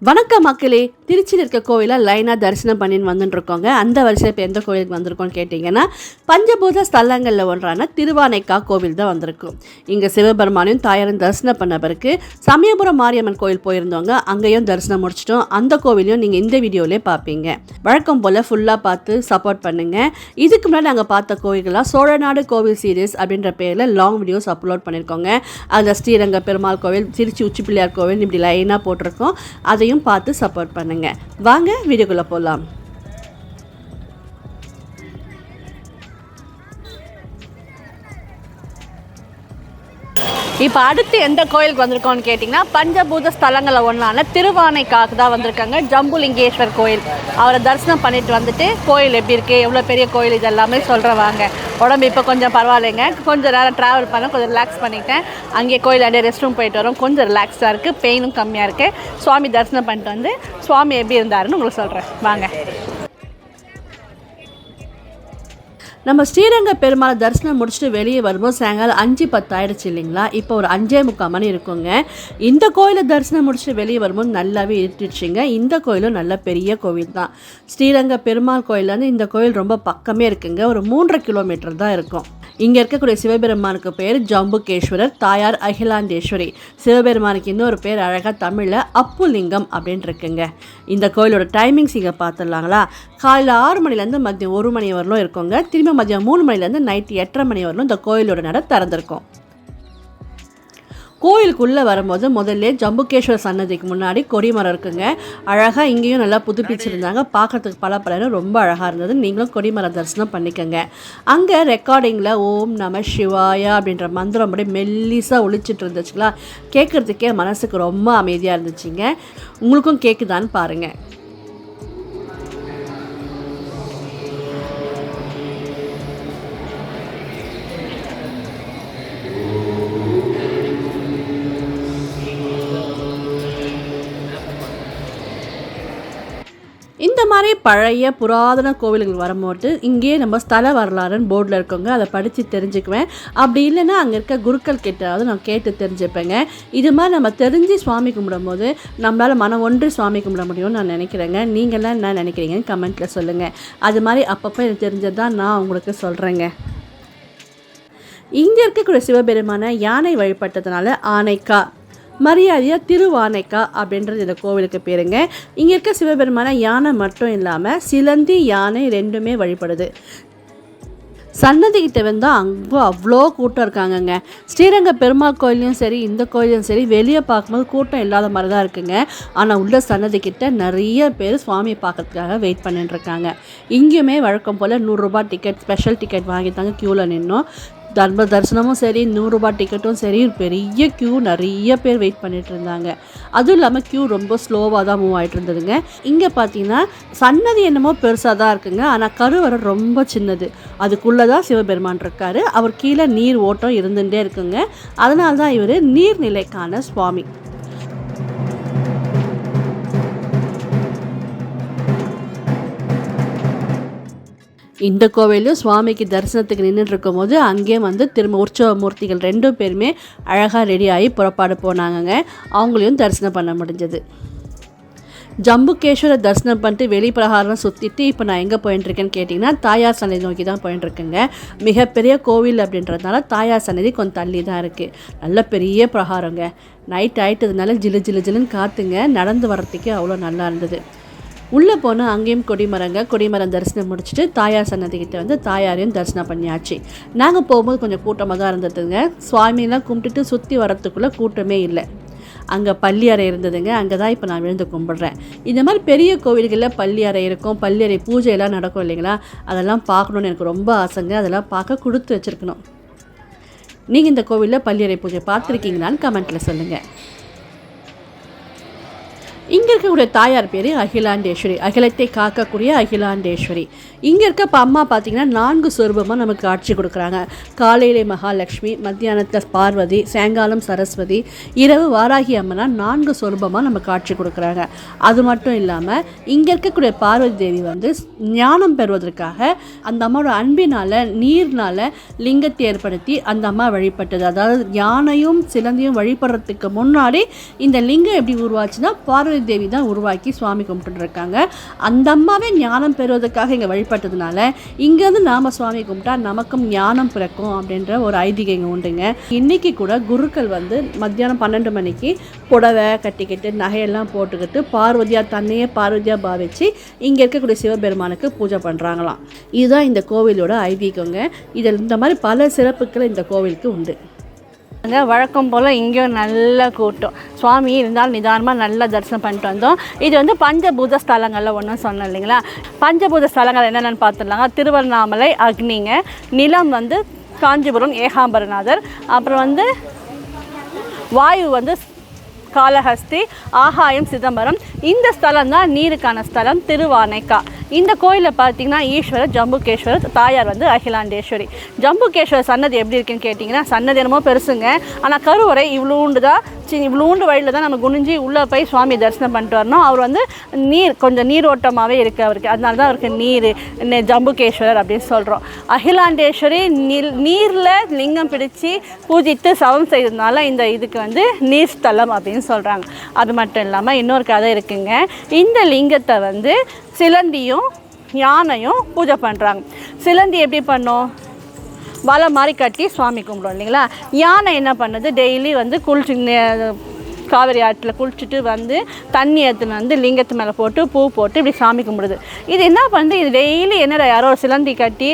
வணக்கம் மக்களே. திருச்சியில் இருக்க கோவிலில் லைனாக தரிசனம் பண்ணின்னு வந்துட்டுருக்கோங்க. அந்த வரிசையில் இப்போ எந்த கோவிலுக்கு வந்திருக்கோன்னு கேட்டிங்கன்னா, பஞ்சபூத ஸ்தலங்களில் ஒன்றான திருவானைக்கா கோவில் தான் வந்திருக்கும். இங்கே சிவபெருமானையும் தாயாரும் தரிசனம் பண்ண பிறகு சமயபுரம் மாரியம்மன் கோவில் போயிருந்தவங்க அங்கேயும் தரிசனம் முடிச்சிட்டோம். அந்த கோவிலையும் நீங்கள் இந்த வீடியோவிலே பார்ப்பீங்க. வழக்கம் போல் ஃபுல்லாக பார்த்து சப்போர்ட் பண்ணுங்கள். இதுக்கு முன்னாடி நாங்கள் பார்த்த கோவில்கள்லாம் சோழநாடு கோவில் சீரீஸ் அப்படின்ற பேரில் லாங் வீடியோஸ் அப்லோட் பண்ணியிருக்கோங்க. அதில் ஸ்ரீரங்க பெருமாள் கோவில், திருச்சி உச்சி பிள்ளையார் கோவில் இப்படி லைனாக போட்டிருக்கோம். அதையும் பார்த்து சப்போர்ட் பண்ணுங்க. வாங்க வீடியோக்குள்ள போலாம். இப்போ அடுத்து எந்த கோயிலுக்கு வந்திருக்கோம்னு கேட்டிங்கன்னா, பஞ்சபூத ஸ்தலங்களில் ஒன்றான திருவானைக்காக்கு தான் வந்திருக்காங்க. ஜம்புலிங்கேஸ்வர் கோயில். அவரை தரிசனம் பண்ணிட்டு வந்துட்டு கோயில் எப்படி இருக்குது, எவ்வளோ பெரிய கோயில், இது எல்லாமே சொல்கிறவாங்க. உடம்பு இப்போ கொஞ்சம் பரவாயில்லைங்க. கொஞ்சம் நேரம் ட்ராவல் பண்ண கொஞ்சம் ரிலாக்ஸ் பண்ணிட்டேன். அங்கே கோயில் அடைய ரெஸ்ட் ரூம் போயிட்டு வரோம். கொஞ்சம் ரிலாக்ஸாக இருக்குது, பெயினும் கம்மியாக இருக்குது. சுவாமி தரிசனம் பண்ணிட்டு வந்து சுவாமி எப்படி இருந்தாருன்னு உங்களுக்கு சொல்கிறேன். வாங்க. நம்ம ஸ்ரீரங்க பெருமாளை தரிசனம் முடிச்சுட்டு வெளியே வரும்போது சாயங்காலம் 5:10 ஆயிடுச்சு இல்லைங்களா. இப்போ ஒரு 5:45 மணி இருக்குங்க. இந்த கோயிலை தரிசனம் முடிச்சுட்டு வெளியே வரும்போது நல்லாவே இருட்டுச்சுங்க. இந்த கோயிலும் நல்ல பெரிய கோவில் தான். ஸ்ரீரங்க பெருமாள் கோயிலேருந்து இந்த கோயில் ரொம்ப பக்கமே இருக்குங்க. ஒரு 3.5 கிலோமீட்டர் தான் இருக்கும். இங்கே இருக்கக்கூடிய சிவபெருமானுக்கு பேர் ஜம்புகேஸ்வரர், தாயார் அகிலாண்டேஸ்வரி. சிவபெருமானுக்கு இன்னொரு பேர் அழகாக தமிழில் அப்புலிங்கம் அப்படின்னு இருக்குங்க. இந்த கோயிலோட டைமிங்ஸ் இங்கே பார்த்துடலாங்களா. காலையில் 6 மணிலேருந்து மதியம் 1 மணி வரலும் இருக்குங்க. திரும்ப மதியம் 3 மணிலேருந்து நைட்டு 8:30 மணி வரலும் இந்த கோயிலோட நட திறந்திருக்கும். கோயிலுக்குள்ளே வரும்போது முதல்ல ஜம்புகேஸ்வரர் சன்னதிக்கு முன்னாடி கொடிமரம் இருக்குங்க. அழகாக இங்கேயும் நல்லா புதுப்பிச்சிருந்தாங்க. பார்க்கறதுக்கு பலப்பலன்னு ரொம்ப அழகாக இருந்தது. நீங்களும் கொடிமரம் தரிசனம் பண்ணிக்கோங்க. அங்கே ரெக்கார்டிங்கில் ஓம் நம சிவாயா அப்படின்ற மந்திரம் அப்படியே மெல்லிசாக ஒழிச்சிட்டு இருந்துச்சுங்களா. கேட்குறதுக்கே மனசுக்கு ரொம்ப அமைதியாக இருந்துச்சுங்க. உங்களுக்கும் கேட்குதான்னு பாருங்கள். இந்த மாதிரி பழைய புராதன கோவில்கள் வரும்போது இங்கேயே நம்ம ஸ்தல வரலாறுன்னு போர்டில் இருக்கோங்க. அதை படித்து தெரிஞ்சுக்குவேன். அப்படி இல்லைன்னா அங்கே இருக்க குருக்கள் கிட்டாவது நான் கேட்டு தெரிஞ்சுப்பேங்க. இது மாதிரி நம்ம தெரிஞ்சு சுவாமி கும்பிடும் போது நம்மளால் மனம் ஒன்று சுவாமி கும்பிட முடியும்னு நான் நினைக்கிறேங்க. நீங்கள்லாம் என்ன நினைக்கிறீங்கன்னு கமெண்ட்டில் சொல்லுங்கள். அது மாதிரி அப்பப்போ எனக்கு தெரிஞ்சது தான் நான் உங்களுக்கு சொல்கிறேங்க. இங்கே இருக்கக்கூடிய சிவபெருமான யானை வழிபட்டதுனால ஆனைக்கா, மரியாதையாக திருவானைக்கா அப்படின்றது இந்த கோவிலுக்கு பேருங்க. இங்கே இருக்க சிவபெருமான யானை மட்டும் இல்லாமல் சிலந்தி, யானை ரெண்டுமே வழிபடுது. சன்னதிக்கிட்ட வந்தால் அங்கே அவ்வளோ கூட்டம் இருக்காங்கங்க. ஸ்ரீரங்க பெருமாள் கோயிலையும் சரி, இந்த கோயிலையும் சரி, வெளியே பார்க்கும்போது கூட்டம் இல்லாத மாதிரி தான் இருக்குங்க. ஆனால் உள்ள சன்னதிக்கிட்ட நிறைய பேர் சுவாமியை பார்க்கறதுக்காக வெயிட் பண்ணிட்டுருக்காங்க. இங்கேயுமே வழக்கம் போல் 100 ரூபாய் டிக்கெட், ஸ்பெஷல் டிக்கெட் வாங்கிட்டாங்க. க்யூவில் நின்னோம். தர்ம தரிசனமும் சரி, 100 ரூபாய் டிக்கெட்டும் சரி, பெரிய க்யூ, நிறைய பேர் வெயிட் பண்ணிட்டு இருந்தாங்க. அதுவும் இல்லாமல் க்யூ ரொம்ப ஸ்லோவாக தான் மூவ் ஆகிட்டு இருந்ததுங்க. இங்கே பார்த்தீங்கன்னா சன்னதி என்னமோ பெருசாக தான் இருக்குங்க. ஆனால் கருவறை ரொம்ப சின்னது. அதுக்குள்ளே தான் சிவபெருமான் இருக்கார். அவர் கீழே நீர் ஓட்டம் இருந்துகிட்டே இருக்குங்க. அதனால தான் இவர் நீர்நிலைக்கான சுவாமி. இந்த கோவிலும் சுவாமிக்கு தரிசனத்துக்கு நின்றுட்டு இருக்கும் போது அங்கேயே வந்து திரும்ப உற்சவ மூர்த்திகள் 2 பேருமே அழகாக ரெடி ஆகி புறப்பாடு போனாங்கங்க. அவங்களையும் தரிசனம் பண்ண முடிஞ்சது. ஜம்புகேஸ்வரர் தரிசனம் பண்ணிட்டு வெளிப்பிரகாரம் சுற்றிட்டு இப்போ நான் எங்கே போயிட்டுருக்கேன்னு கேட்டிங்கன்னா, தாயார் சன்னதி நோக்கி தான் போயிட்டுருக்கேங்க. மிகப்பெரிய கோவில் அப்படின்றதுனால தாயார் சன்னதி கொஞ்சம் தள்ளி தான் இருக்குது. நல்ல பெரிய பிரகாரங்க. நைட் ஆகிட்டதுனால ஜிலு ஜிலு ஜிலுன்னு காற்றுங்க. நடந்து வர்றதுக்கே அவ்வளோ நல்லா இருந்தது. உள்ளே போனால் அங்கேயும் கொடிமரம் தரிசனம் முடிச்சுட்டு தாயார் சன்னதிக்கிட்ட வந்து தாயாரையும் தரிசனம் பண்ணியாச்சு. நாங்கள் போகும்போது கொஞ்சம் கூட்டமாக தான் இருந்ததுங்க. சுவாமியெல்லாம் கும்பிட்டுட்டு சுற்றி வரத்துக்குள்ளே கூட்டமே இல்லை. அங்கே பள்ளி அறை இருந்ததுங்க. அங்கே தான் இப்போ நான் விழுந்து கும்பிட்றேன். இந்த மாதிரி பெரிய கோவில்களில் பள்ளி அறை இருக்கும், பள்ளி அறை பூஜையெல்லாம் நடக்கும் இல்லைங்களா. அதெல்லாம் பார்க்கணுன்னு எனக்கு ரொம்ப ஆசைங்க. அதெல்லாம் பார்க்க கொடுத்து வச்சுருக்கணும். நீங்கள் இந்த கோவிலில் பள்ளி அறை பூஜை பார்த்துருக்கீங்களான்னு கமெண்ட்டில் சொல்லுங்கள். இங்கே இருக்கக்கூடிய தாயார் பேர் அகிலாண்டேஸ்வரி, அகிலத்தை காக்கக்கூடிய அகிலாண்டேஸ்வரி. இங்கே இருக்க அம்மா பார்த்திங்கன்னா 4 சொரூபமாக நமக்கு காட்சி கொடுக்குறாங்க. காலையிலே மகாலட்சுமி, மத்தியானத்தில் பார்வதி, சாயங்காலம் சரஸ்வதி, இரவு வாராகி அம்மனா 4 சொரூபமாக நமக்கு காட்சி கொடுக்குறாங்க. அது மட்டும் இல்லாமல் இங்கே இருக்கக்கூடிய பார்வதி தேவி வந்து ஞானம் பெறுவதற்காக அந்த அம்மாவோட அன்பினால், நீர்னால் லிங்கத்தை ஏற்படுத்தி அந்த அம்மா வழிபட்டது. அதாவது யானையும் சிலந்தையும் வழிபடுறதுக்கு முன்னாடி இந்த லிங்கம் எப்படி உருவாச்சுன்னா பார்வதி பார்வதி தேவி தான் உருவாக்கி சுவாமி கும்பிட்டுருக்காங்க. அந்த அம்மாவே ஞானம் பெறுவதற்காக இங்கே வழிபட்டதுனால இங்கேருந்து நாம் சுவாமி கும்பிட்டா நமக்கும் ஞானம் பிறக்கும் அப்படின்ற ஒரு ஐதீகம் இங்கே உண்டுங்க. இன்றைக்கி கூட குருக்கள் மத்தியானம் 12 மணிக்கு புடவை கட்டிக்கிட்டு நகையெல்லாம் போட்டுக்கிட்டு பார்வதியாக தன்னையே பார்வதியாக பாவிச்சு இங்கே இருக்கக்கூடிய சிவபெருமானுக்கு பூஜை பண்ணுறாங்களாம். இதுதான் இந்த கோவிலோட ஐதீகங்க. இதில் இந்த மாதிரி பல சிறப்புகள் இந்த கோவிலுக்கு உண்டு. வழக்கம் போல் இங்கேயும் நல்ல கூட்டம். சுவாமி இருந்தாலும் நிதானமாக நல்லா தரிசனம் பண்ணிட்டு வந்தோம். இது பஞ்சபூத ஸ்தலங்களில் ஒன்றும் சொன்னோம் இல்லைங்களா. பஞ்சபூத ஸ்தலங்கள் என்னென்னு பார்த்துடலாங்க. திருவண்ணாமலை அக்னிங்க, நிலம் காஞ்சிபுரம் ஏகாம்பரநாதர், அப்புறம் வாயு காளஹஸ்தி, ஆகாயம் சிதம்பரம். இந்த ஸ்தலம் தான் நீருக்கான ஸ்தலம் திருவானைக்கா. இந்த கோயிலில் பார்த்தீங்கன்னா ஈஸ்வரர் ஜம்புகேஸ்வரர், தாயார் அகிலாண்டேஸ்வரி. ஜம்புகேஸ்வரர் சன்னதி எப்படி இருக்குன்னு கேட்டிங்கன்னா, சன்னதி என்னமோ பெருசுங்க, ஆனால் கருவறை இவ்வளோண்டு தான், இவ்வளோண்டு வழியில் தான் நம்ம குனிஞ்சி உள்ளே போய் சுவாமி தரிசனம் பண்ணிட்டு வரணும். அவர் நீர் கொஞ்சம் நீரோட்டமாகவே இருக்குது அவருக்கு, அதனால தான் அவருக்கு ஜம்புகேஸ்வரர் அப்படின்னு சொல்கிறோம். அகிலாண்டேஸ்வரி நீரில் லிங்கம் பிடிச்சி பூஜித்து சவம் செய்ததுனால இந்த இதுக்கு நீர் ஸ்தலம் அப்படின்னு சொல்கிறாங்க. அது மட்டும் இல்லாமல் இன்னொரு கதை இருக்குங்க. இந்த லிங்கத்தை சிலந்தியும் யானையும் பூஜை பண்ணுறாங்க. சிலந்தி எப்படி பண்ணோம், வலை மாதிரி கட்டி சுவாமி கும்பிடும் இல்லைங்களா. யானை என்ன பண்ணுது, டெய்லி குளிச்சு காவிரி ஆற்றில் குளிச்சுட்டு தண்ணி எடுத்துன்னு லிங்கத்து மேலே போட்டு பூ போட்டு இப்படி சாமி கும்பிடுது. இது என்ன பண்ணுது, இது டெய்லி என்னடா யாரோ ஒரு சிலந்தி கட்டி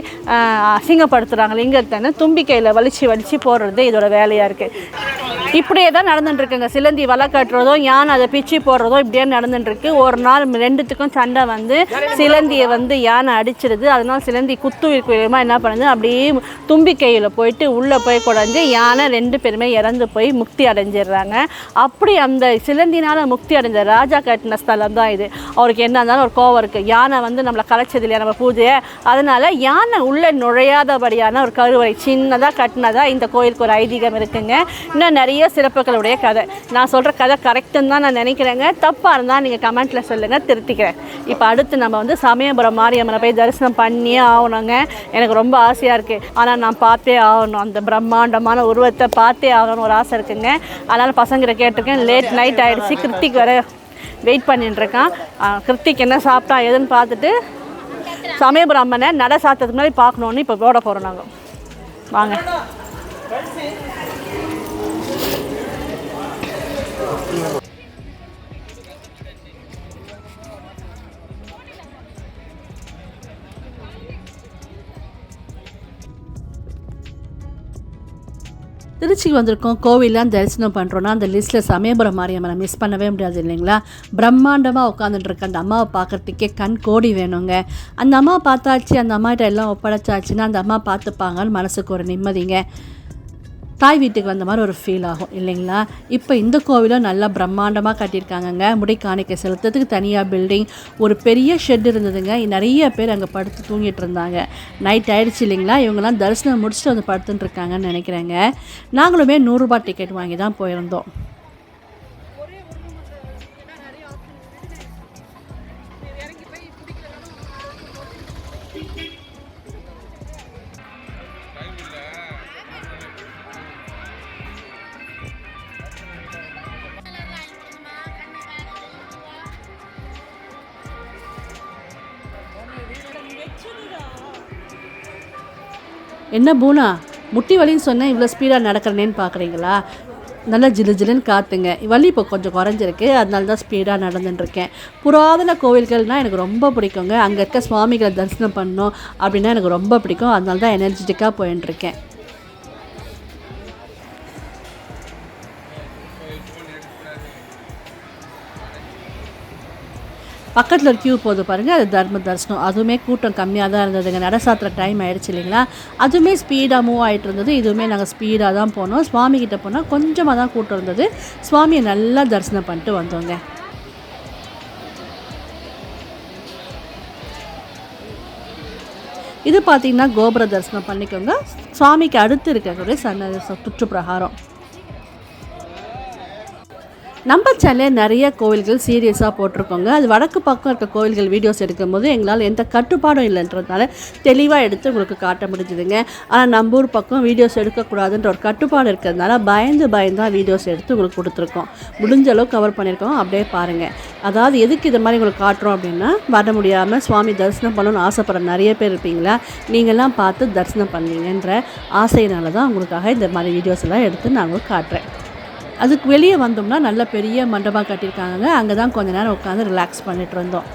அசிங்கப்படுத்துகிறாங்க லிங்கத்தை, தும்பிக்கையில் வலிச்சு போடுறது இதோட வேலையாக இருக்குது. இப்படியே தான் நடந்துட்டுருக்குங்க. சிலந்தி வலை கட்டுறதும் யானை அதை பிச்சு போடுறதும் இப்படியே நடந்துட்டுருக்கு. ஒரு நாள் ரெண்டுத்துக்கும் சண்டை சிலந்தியை யானை அடிச்சிடுது. அதனால் சிலந்தி குத்துவிற்குமா என்ன பண்ணுது, அப்படியே தும்பிக்கையில் போயிட்டு உள்ளே போய் குடஞ்சி யானை 2 பேருமே இறந்து போய் முக்தி அடைஞ்சிடுறாங்க. அப்படி அந்த சிலந்தினால் முக்தி அடைஞ்ச ராஜா கட்டின ஸ்தலம் தான் இது. அவருக்கு என்ன இருந்தாலும் ஒரு கோவம் இருக்குது, யானை நம்மளை கலைச்சது இல்லையா நம்ம பூஜையை, அதனால் யானை உள்ளே நுழையாதபடியான ஒரு கருவறை சின்னதாக கட்டினதாக இந்த கோயிலுக்கு ஒரு ஐதீகம் இருக்குங்க. இன்னும் நிறைய சிறப்புகளுடைய கதை. நான் சொல்கிற கதை கரெக்டுன்னு தான் நான் நினைக்கிறேங்க. தப்பாக இருந்தால் நீங்கள் கமெண்ட்டில் சொல்லுங்கள், திருத்திக்கிறேன். இப்போ அடுத்து நம்ம சமயபுரம் மாரியம்மனை போய் தரிசனம் பண்ணியே ஆகணுங்க. எனக்கு ரொம்ப ஆசையாக இருக்குது, ஆனால் நான் பார்த்தே ஆகணும். அந்த பிரம்மாண்டமான உருவத்தை பார்த்தே ஆகணும் ஒரு ஆசை இருக்குங்க. அதனால் பசங்களை கேட்டிருக்கேன். லேட் நைட் ஆகிடுச்சு, கிருத்திக் வர வெயிட் பண்ணிட்டுருக்கான். கிருத்திக் என்ன சாப்பிட்டா எதுன்னு பார்த்துட்டு சமயபுரம் அம்மனை நட சாத்ததுக்கு முன்னாடி பார்க்கணுன்னு இப்போ போட போகிறோம் நாங்கள். வாங்க. திருச்சிக்கு வந்திருக்கோம், கோவிலாம் தரிசனம் பண்ணுறோன்னா அந்த லிஸ்ட்டில் சமயபுரம் மாரியம்மனை மிஸ் பண்ணவே முடியாது இல்லைங்களா. பிரம்மாண்டமாக உட்காந்துட்டுருக்க அந்த அம்மாவை பார்க்குறதுக்கே கண் கோடி வேணுங்க. அந்த அம்மா பார்த்தாச்சு, அந்த அம்மாகிட்ட எல்லாம் ஒப்படைச்சாச்சுன்னா அந்த அம்மா பார்த்துப்பாங்கன்னு மனசுக்கு ஒரு நிம்மதிங்க. தாய் வீட்டுக்கு வந்த மாதிரி ஒரு ஃபீல் ஆகும் இல்லைங்களா. இப்போ இந்த கோவிலும் நல்லா பிரம்மாண்டமாக கட்டியிருக்காங்கங்க. முடி காணிக்கை செலுத்துறதுக்கு தனியாக பில்டிங், ஒரு பெரிய ஷெட் இருந்ததுங்க. நிறைய பேர் அங்கே படுத்து தூங்கிட்டு இருந்தாங்க. நைட் ஆகிடுச்சு இல்லைங்களா. இவங்கெல்லாம் தரிசனம் முடிச்சுட்டு படுத்துட்டு இருக்காங்கன்னு நினைக்கிறேங்க. நாங்களுமே 100 ரூபாய் டிக்கெட் வாங்கி தான் போயிருந்தோம். என்ன பூனா, முட்டி வலின்னு சொன்னேன், இவ்வளோ ஸ்பீடாக நடக்கிறேன்னு பார்க்குறீங்களா. நல்லா ஜிலுன்னு காற்றுங்க. வலி இப்போ கொஞ்சம் குறைஞ்சிருக்கு, அதனால தான் ஸ்பீடாக நடந்துட்டுருக்கேன். புராதன கோவில்கள்னால் எனக்கு ரொம்ப பிடிக்குங்க. அங்கே இருக்க சுவாமிகளை தரிசனம் பண்ணணும் அப்படின்னா எனக்கு ரொம்ப பிடிக்கும். அதனால தான் எனர்ஜெட்டிக்காக போயின்ட்டுருக்கேன். பக்கத்தில் ஒரு கியூ போது பாருங்கள், அது தர்ம தரிசனம். அதுவுமே கூட்டம் கம்மியாக தான் இருந்ததுங்க. நட சாத்திர டைம் ஆகிடுச்சு இல்லைங்களா. அதுவுமே ஸ்பீடாக மூவ் ஆகிட்டு இருந்தது. இதுவுமே நாங்கள் ஸ்பீடாக தான் போனோம். சுவாமிகிட்ட போனால் கொஞ்சமாக தான் கூட்டம் இருந்தது. சுவாமியை நல்லா தரிசனம் பண்ணிட்டு வந்தோங்க. இது பார்த்திங்கன்னா கோபுர தரிசனம் பண்ணிக்கோங்க. சுவாமிக்கு அடுத்து இருக்கக்கூடிய சன்னதி சுற்று பிரகாரம். நம்ம சேனலில் நிறைய கோவில்கள் சீரியஸாக போட்டிருக்கோங்க. அது வடக்கு பக்கம் இருக்க கோவில்கள் வீடியோஸ் எடுக்கும்போது எங்களால் எந்த கட்டுப்பாடும் இல்லைன்றதுனால தெளிவாக எடுத்து உங்களுக்கு காட்ட முடிஞ்சுதுங்க. ஆனால் நம்ம ஊர் பக்கம் வீடியோஸ் எடுக்கக்கூடாதுன்ற ஒரு கட்டுப்பாடு இருக்கிறதுனால பயந்தான் வீடியோஸ் எடுத்து உங்களுக்கு கொடுத்துருக்கோம். முடிஞ்ச அளவு கவர் பண்ணியிருக்கோம், அப்படியே பாருங்கள். அதாவது எதுக்கு இது மாதிரி உங்களுக்கு காட்டுறோம் அப்படின்னா, வர முடியாமல் சுவாமி தரிசனம் பண்ணணும்னு ஆசைப்படுற நிறைய பேர் இருப்பீங்களா, நீங்கள்லாம் பார்த்து தரிசனம் பண்ணுவீங்கன்ற ஆசையினால தான் உங்களுக்காக இந்த மாதிரி வீடியோஸ் எல்லாம் எடுத்து நான் காட்டுறேன். அதுக்கு வெளியே வந்தோம்னா நல்ல பெரிய மண்டபம் கட்டியிருக்காங்க. அங்கே தான் கொஞ்ச நேரம் உட்காந்து ரிலாக்ஸ் பண்ணிட்டு இருந்தோம்.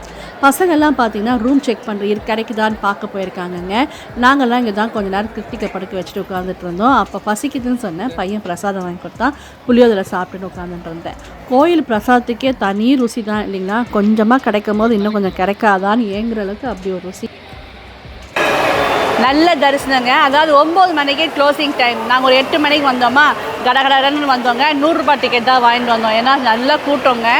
பசங்கள்லாம் பார்த்திங்கன்னா ரூம் செக் கிடைக்குதான்னு பார்க்க போயிருக்காங்கங்க. நாங்கள்லாம் இங்கே தான் கொஞ்சம் நேரம் கிருத்திகை படுக்க வச்சுட்டு உட்காந்துட்டு இருந்தோம். அப்போ பசிக்குதுன்னு சொன்னேன். பையன் பிரசாதம் வாங்கி கொடுத்தா புளியோதரை சாப்பிட்டுட்டு உட்காந்துட்டு இருந்தேன். கோயில் பிரசாதத்துக்கே தனி ருசி தான் இல்லைங்களா. கொஞ்சமாக கிடைக்கும் போது இன்னும் கொஞ்சம் கிடைக்காதான்னு ஏங்குற அளவுக்கு அப்படி ஒரு ருசி. நல்ல தரிசனங்க. அதாவது 9 மணிக்கு க்ளோசிங் டைம். நாங்கள் ஒரு 8 மணிக்கு வந்தோமா, கடகடன்னு வந்தோங்க. 100 ரூபாய் டிக்கெட் தான் வாங்கிட்டு வந்தோம். ஏன்னா நல்லா கூட்டங்க.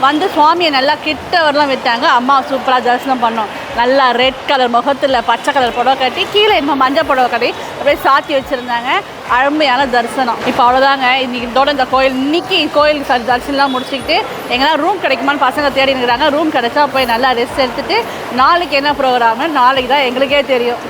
வந்து சுவாமியை நல்லா கிட்ட வரலாம் விட்டாங்க. அம்மா சூப்பராக தரிசனம் பண்ணோம். நல்லா ரெட் கலர் முகத்தில் பச்சை கலர் புடவை கட்டி, கீழே இப்போ மஞ்சள் புடவை கட்டி அப்படியே சாத்தி வச்சுருந்தாங்க. அருமையான தரிசனம். இப்போ அவ்வளோதாங்க. இதோட இந்த இன்னைக்கு கோயிலுக்கு தரிசனம்லாம் முடிச்சுக்கிட்டு எங்கன்னா ரூம் கிடைக்குமான்னு பசங்க தேடி இருக்கிறாங்க. ரூம் கிடைச்சா போய் நல்லா ரெஸ்ட் எடுத்துகிட்டு நாளைக்கு என்ன ப்ரோக்ராம்னு நாளைக்கு தான் எங்களுக்கே தெரியும்.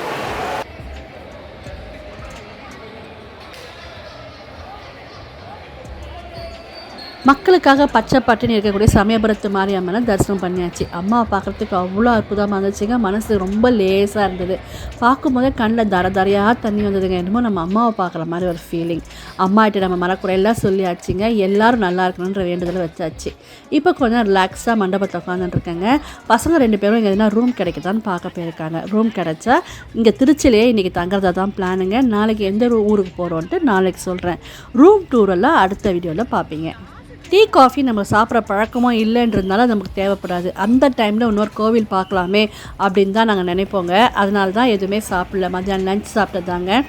மக்களுக்காக பச்சை பட்டுன்னு இருக்கக்கூடிய சமயபுரத்து மாரியம்மனை தரிசனம் பண்ணியாச்சு. அம்மாவை பார்க்குறதுக்கு அவ்வளோ அற்புதமாக இருந்துச்சுங்க. மனசு ரொம்ப லேசாக இருந்தது. பார்க்கும்போதே கண்ணில் தரையாக தண்ணி வந்ததுங்க. என்னமோ நம்ம அம்மாவை பார்க்குற மாதிரி ஒரு ஃபீலிங். அம்மாகிட்ட நம்ம மறக்குறையெல்லாம் சொல்லியாச்சுங்க. எல்லோரும் நல்லா இருக்கணுன்ற வேண்டுதலை வச்சாச்சு. இப்போ கொஞ்சம் ரிலாக்ஸாக மண்டபத்தை உட்காந்துட்டுருக்கேங்க. பசங்க 2 பேரும் இங்கே எதுனா ரூம் கிடைக்குதான்னு பார்க்க போயிருக்காங்க. ரூம் கிடைச்சா இங்கே திருச்சிலேயே இன்றைக்கி தங்குறதா தான் பிளானுங்க. நாளைக்கு எந்த ஊருக்கு போகிறோன்ட்டு நாளைக்கு சொல்கிறேன். ரூம் டூரெல்லாம் அடுத்த வீடியோவில் பார்ப்பீங்க. டீ காஃபி நம்ம சாப்பிட்ற பழக்கமும் இல்லைன்றதுனால நமக்கு தேவைப்படாது. அந்த டைமில் இன்னொரு கோவில் பார்க்கலாமே அப்படின்னு தான் நாங்கள் நினைப்போங்க. அதனால தான் எதுவுமே சாப்பிடல. மத்தியானம் லஞ்ச் சாப்பிட்டதாங்க.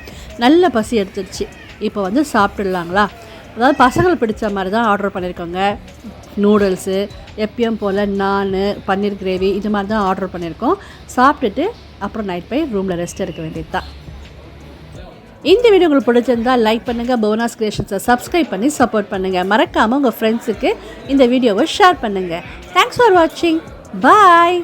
நல்ல பசி எடுத்துருச்சு. இப்போ சாப்பிட்டுடலாங்களா. அதாவது பசங்களுக்கு பிடிச்ச மாதிரி தான் ஆர்டர் பண்ணியிருக்கோங்க. நூடுல்ஸு, எப்பயும் போல் நான், பன்னீர் கிரேவி இது மாதிரி தான் ஆர்டர் பண்ணியிருக்கோம். சாப்பிட்டுட்டு அப்புறம் நைட் போய் ரூமில் ரெஸ்ட் எடுக்க வேண்டியது தான். இந்த வீடியோ உங்களுக்கு பிடிச்சிருந்தால் லைக் பண்ணுங்கள். போனாஸ் கிரியேஷன்ஸை சப்ஸ்கிரைப் பண்ணி சப்போர்ட் பண்ணுங்கள். மறக்காமல் உங்கள் ஃப்ரெண்ட்ஸுக்கு இந்த வீடியோவை ஷேர் பண்ணுங்கள். தேங்க்ஸ் ஃபார் வாட்சிங். பாய்.